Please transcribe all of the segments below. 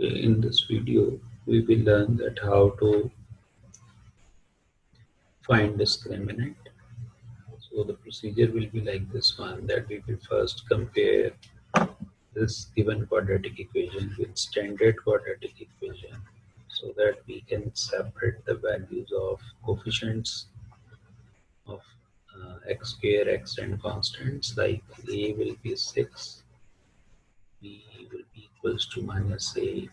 In this video, we will learn that how to find discriminant. So the procedure will be like this one, that we will first compare this given quadratic equation with standard quadratic equation so that we can separate the values of coefficients of x square, x and constants, like a will be 6, b will be equals to -8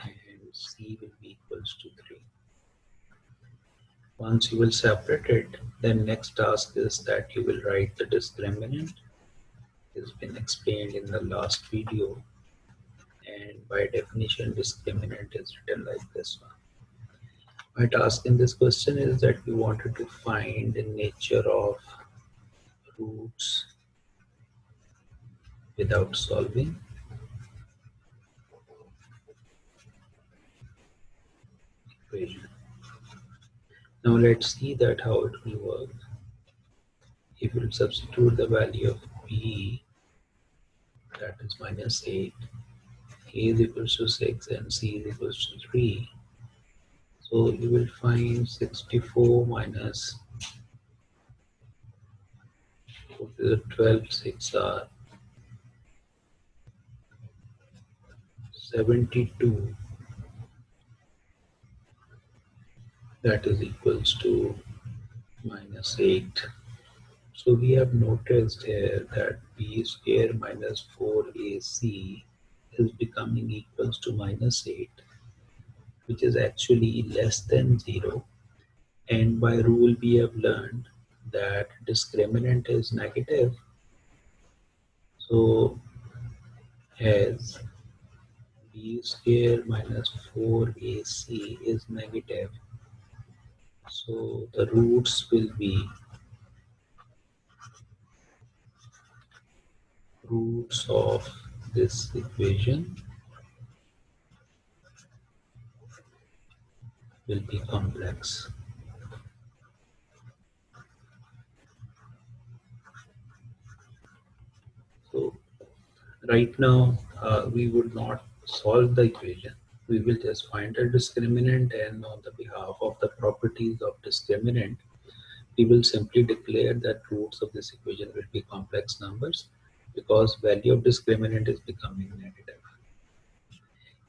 and c will be equals to 3. Once you will separate it, then next task is that you will write the discriminant. It has been explained in the last video, and by definition discriminant is written like this one. My task in this question is that we wanted to find the nature of roots without solving equation. Now let's see that how it will work. If you substitute the value of b, that is -8, a is equals to 6 and c is equals to 3. So you will find 64 minus 12, 6 are 72, that is equals to -8. So we have noticed here that b square minus 4ac is becoming equals to -8, which is actually less than 0. And by rule we have learned that discriminant is negative. So as b square minus 4ac is negative, so the roots of this equation will be complex. So right now we would not solve the equation. We will just find a discriminant, and on the behalf of the properties of discriminant, we will simply declare that roots of this equation will be complex numbers because value of discriminant is becoming negative.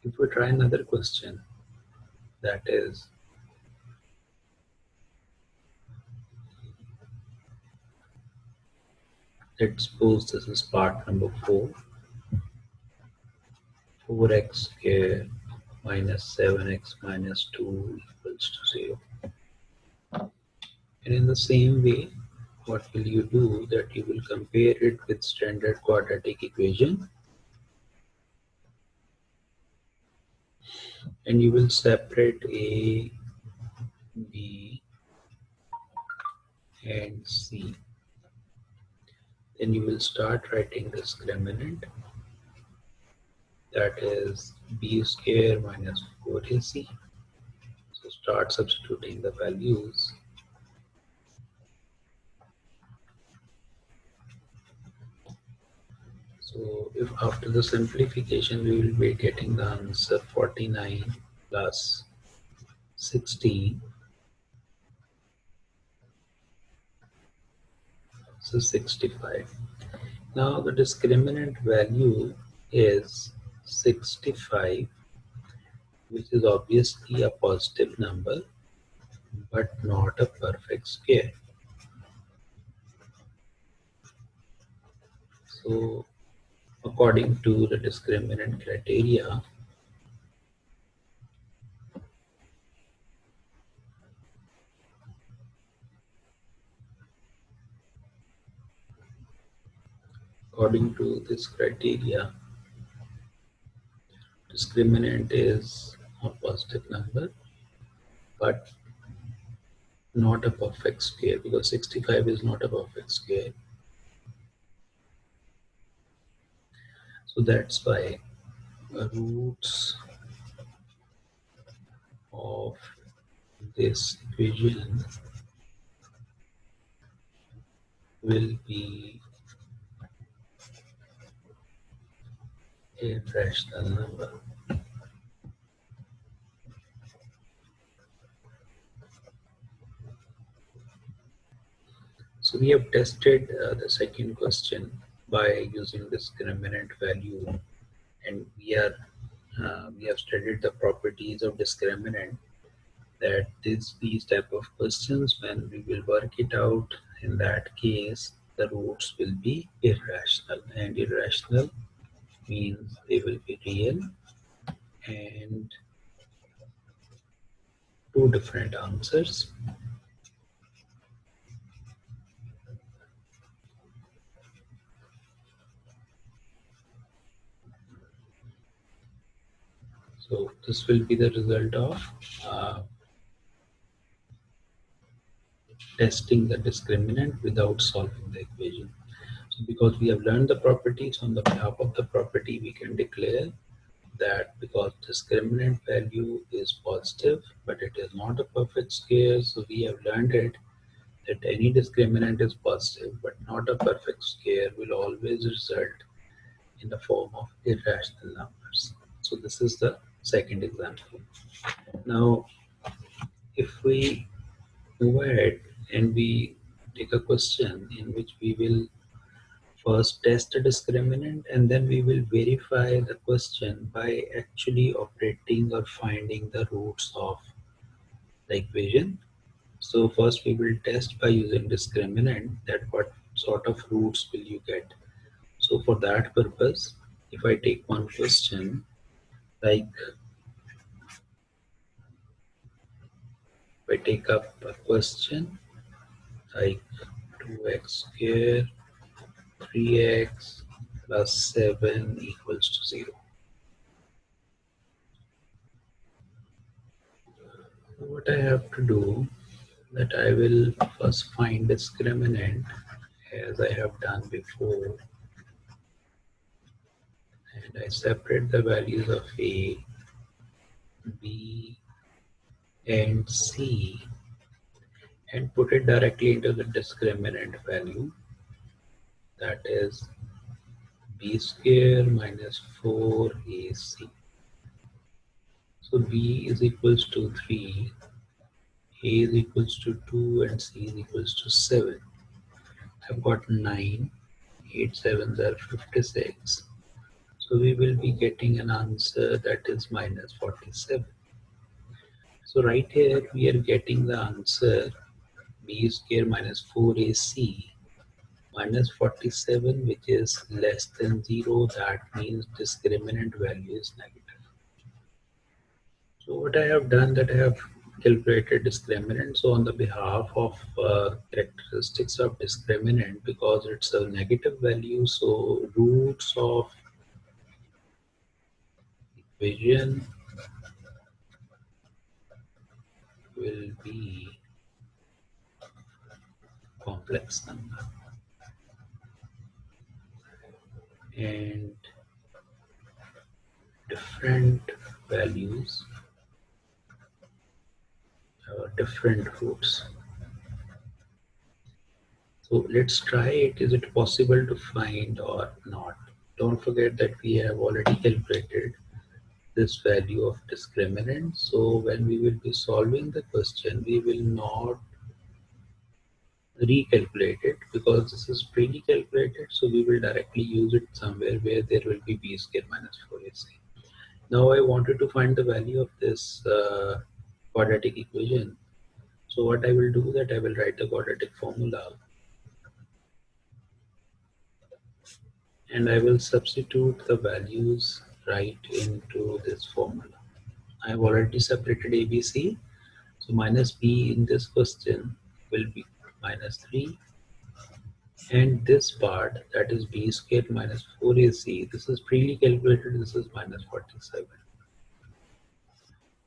If we try another question, that is, let's suppose this is part number 4, 4x square minus 7x minus 2 equals to 0. And in the same way, what will you do? That you will compare it with standard quadratic equation, and you will separate a, b and c. Then you will start writing discriminant, that is b square minus 4ac. So start substituting the values. So if after the simplification we will be getting the answer 49 plus 16, so 65. Now the discriminant value is 65, which is obviously a positive number but not a perfect square. So according to the discriminant criteria, discriminant is a positive number but not a perfect square, because 65 is not a perfect square. So that's why roots of this equation will be a rational number. So we have tested the second question by using discriminant value, and we have studied the properties of discriminant, that these type of questions, when we will work it out, in that case the roots will be irrational, and irrational means they will be real and two different answers. So this will be the result of uh, testing the discriminant without solving the equation. So because we have learned the properties, on the behalf of the property we can declare that because discriminant value is positive but it is not a perfect square, so we have learned it that any discriminant is positive but not a perfect square will always result in the form of irrational numbers. So this is the second example. Now if we move ahead and we take a question in which we will first test a discriminant and then we will verify the question by actually operating or finding the roots of the equation. So first we will test by using discriminant, that what sort of roots will you get. So for that purpose, if I take one question, like if I take up a question like 2x square 3x plus 7 equals to 0. What I have to do, that I will first find discriminant as I have done before, and I separate the values of a, b and c and put it directly into the discriminant value, that is b square minus 4ac. So b is equals to 3, a is equals to 2 and c is equals to 7. I've got 9, 8 sevens are 56. So we will be getting an answer that is minus 47. So right here we are getting the answer b square minus 4ac minus 47, which is less than 0. That means discriminant value is negative. So what I have done, that I have calculated discriminant. So on the behalf of characteristics of discriminant, because it's a negative value, so roots of equation will be complex number, and different values have different roots. So let's try it. Is it possible to find or not? Don't forget that we have already calculated this value of discriminant. So when we will be solving the question, we will not recalculate it because this is pre-calculated. So we will directly use it somewhere where there will be b square minus 4ac. Now I wanted to find the value of this quadratic equation. So what I will do, that I will write the quadratic formula and I will substitute the values right into this formula. I have already separated ABC. So minus b in this question will be minus 3. And this part, that is b squared minus 4ac, this is pre-calculated, this is minus 47.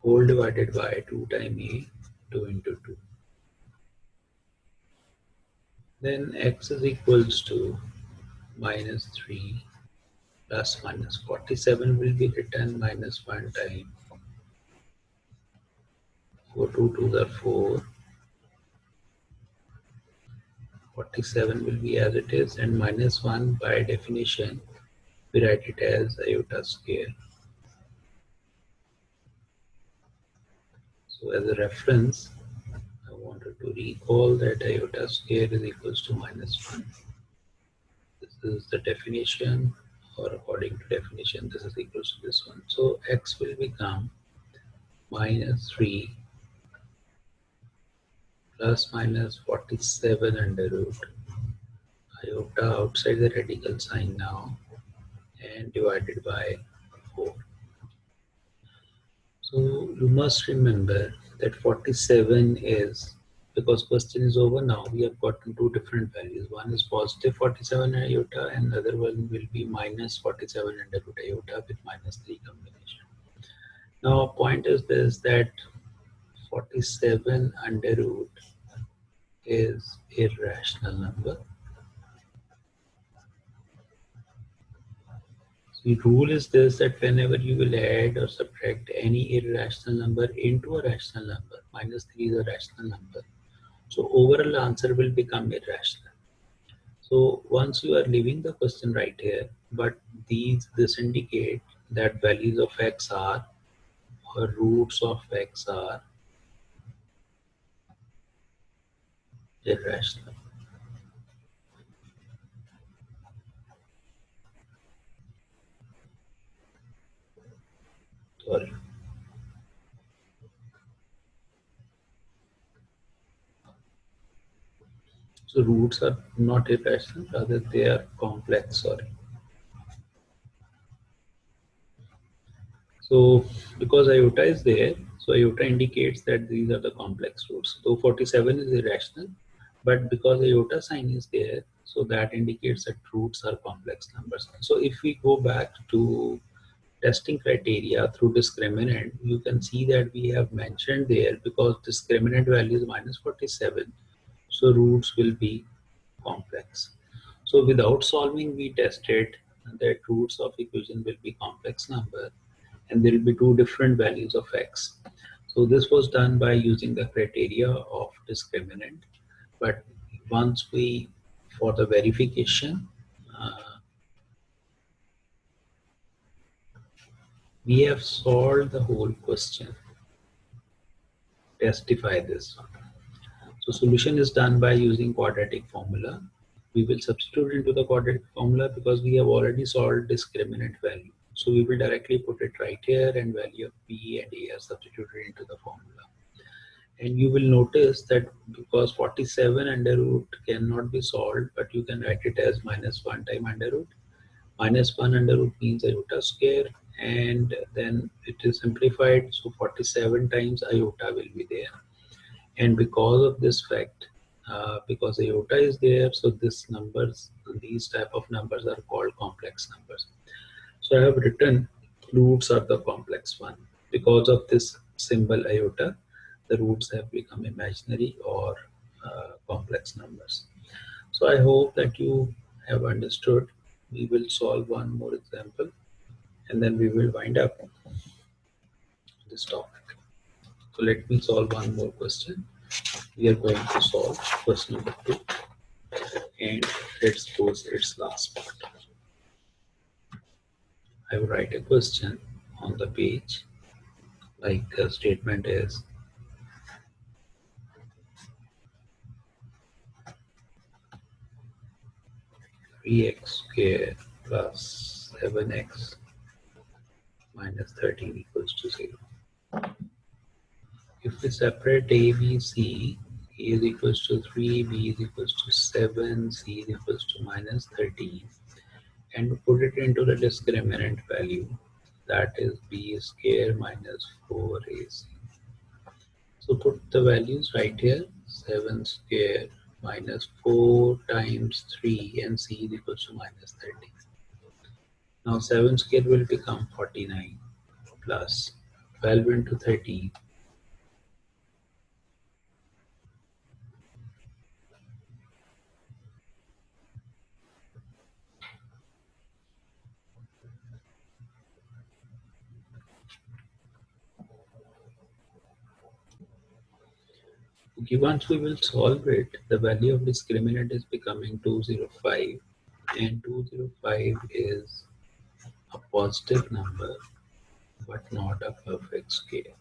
Whole divided by 2 times a, 2 into 2. Then x is equals to minus 3 plus minus 47 will be written minus 1 time 4 2 2 are 4. 47 will be as it is, and minus 1 by definition we write it as iota square. So as a reference, I want wanted to recall that iota square is equals to -1. This is the definition, or according to definition, this is equals to this one. So x will become -3 plus minus 47 under root iota outside the radical sign now and divided by 4. So you must remember that 47 is, because question is over now, we have gotten two different values. One is positive 47 iota and the other one will be minus 47 under root iota with -3 combination. Now point is this, that 47 under root is irrational number. The rule is this, that whenever you will add or subtract any irrational number into a rational number, -3 is a rational number, so overall answer will become irrational. So once you are leaving the question right here, but this indicate that values of x are, or roots of x are irrational. Sorry. So roots are not irrational, rather they are complex, sorry. So because iota is there, so iota indicates that these are the complex roots. So 47 is irrational, but because iota sign is there, so that indicates that roots are complex numbers. So if we go back to testing criteria through discriminant, you can see that we have mentioned there, because discriminant value is -47, so roots will be complex. So without solving, we tested that roots of equation will be complex number and there will be two different values of x. So this was done by using the criteria of discriminant. But once we, for the verification, we have solved the whole question. Testify this one. So solution is done by using quadratic formula. We will substitute into the quadratic formula because we have already solved discriminant value. So we will directly put it right here, and value of b and a are substituted into the formula. And you will notice that because 47 under root cannot be solved, but you can write it as -1 time under root. -1 under root means iota square, and then it is simplified. So 47 times iota will be there. And because of this fact, because iota is there, so these type of numbers are called complex numbers. So I have written roots are the complex one. Because of this symbol iota, the roots have become imaginary or complex numbers. So I hope that you have understood. We will solve one more example and then we will wind up this topic. So let me solve one more question. We are going to solve question number 2 and let's suppose its last part. I will write a question on the page, like the statement is 3x squared plus 7x minus 13 equals to 0. If we separate a, b, c, a is equals to 3, b is equals to 7, c is equals to -13, and put it into the discriminant value, that is b square minus 4ac. So put the values right here, 7 square minus 4 times 3 and c is equals to -13. Now 7 square will become 49 plus 12 into 13. Okay, once we will solve it, the value of discriminant is becoming 205, and 205 is a positive number but not a perfect scale.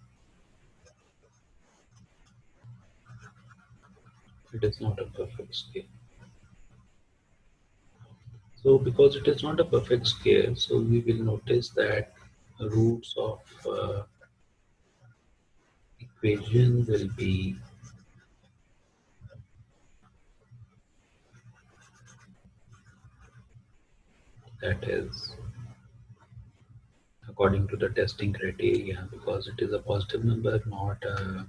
It is not a perfect scale. So because it is not a perfect scale, so we will notice that roots of equation will be, that is according to the testing criteria, because it is a positive number, not a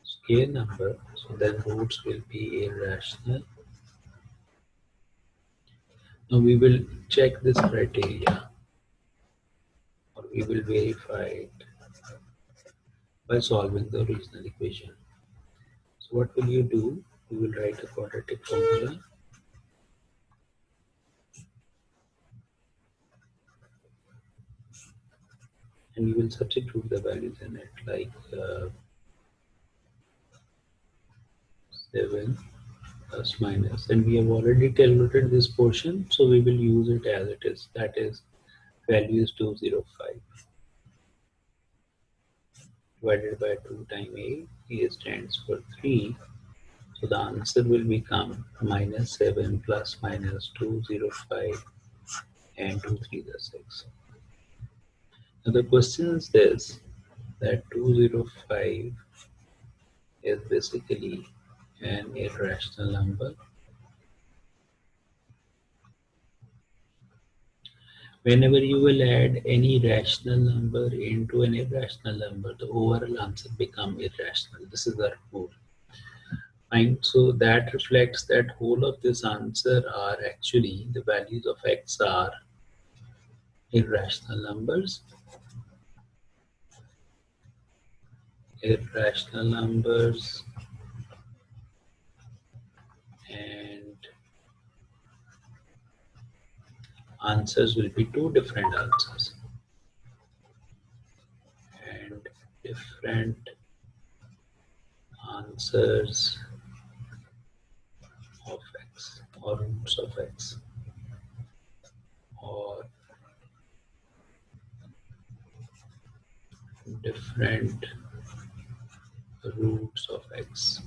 scale number, so then roots will be irrational. Now we will check this criteria, or we will verify it by solving the original equation. So what will you do? You will write a quadratic formula, and you will substitute the values in it, like 7 plus minus, and we have already calculated this portion, so we will use it as it is, that is value is 205 divided by 2 times a stands for 3, so the answer will become minus 7 plus minus 205 and 2 3 is 6. Now the question is this, that 205 is basically an irrational number. Whenever you will add any rational number into an irrational number, the overall answer becomes irrational. This is our rule. Fine. So that reflects that whole of this answer are actually the values of x are irrational numbers. Irrational numbers, and answers will be two different answers and different answers of x or roots of x or different roots of x.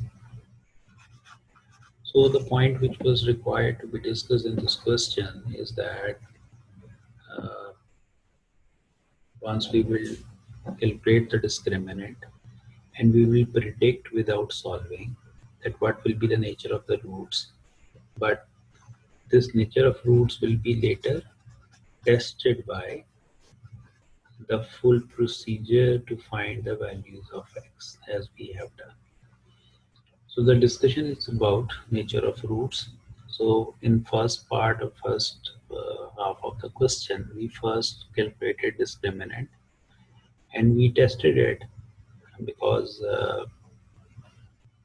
So the point which was required to be discussed in this question is that uh, once we will calculate the discriminant and we will predict without solving that what will be the nature of the roots, but this nature of roots will be later tested by the full procedure to find the values of x as we have done. So the discussion is about nature of roots. So in first part of first half of the question, we first calculated discriminant and we tested it because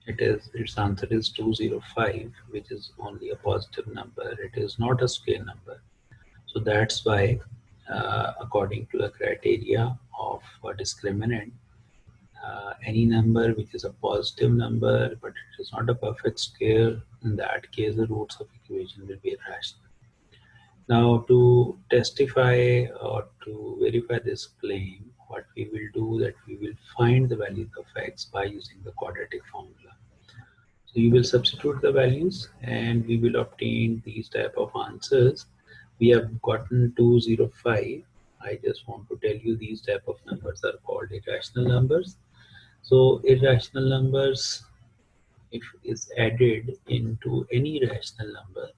its answer is 205, which is only a positive number. It is not a square number. So that's why according to the criteria of discriminant, any number which is a positive number but it is not a perfect square, in that case the roots of equation will be irrational. Now to testify or to verify this claim, what we will do that we will find the values of x by using the quadratic formula. So you will substitute the values and we will obtain these type of answers. We have gotten 205. I just want to tell you these type of numbers are called irrational numbers. So irrational numbers, if is added into any rational number,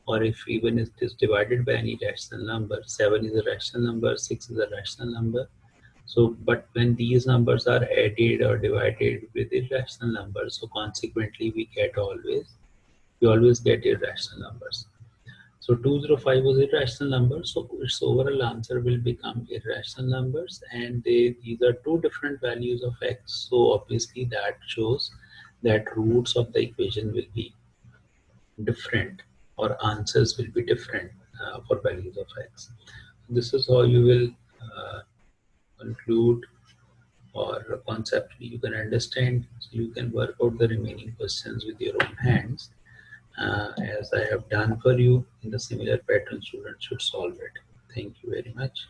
or if even it is divided by any rational number, 7 is a rational number, 6 is a rational number. So, but when these numbers are added or divided with irrational numbers, so consequently we always get irrational numbers. So 205 was irrational number, so its overall answer will become irrational numbers, and these are two different values of x. So obviously that shows that roots of the equation will be different or answers will be different for values of x. This is how you will conclude, or conceptually you can understand, so you can work out the remaining questions with your own hands. As I have done for you in the similar pattern, students should solve it. Thank you very much.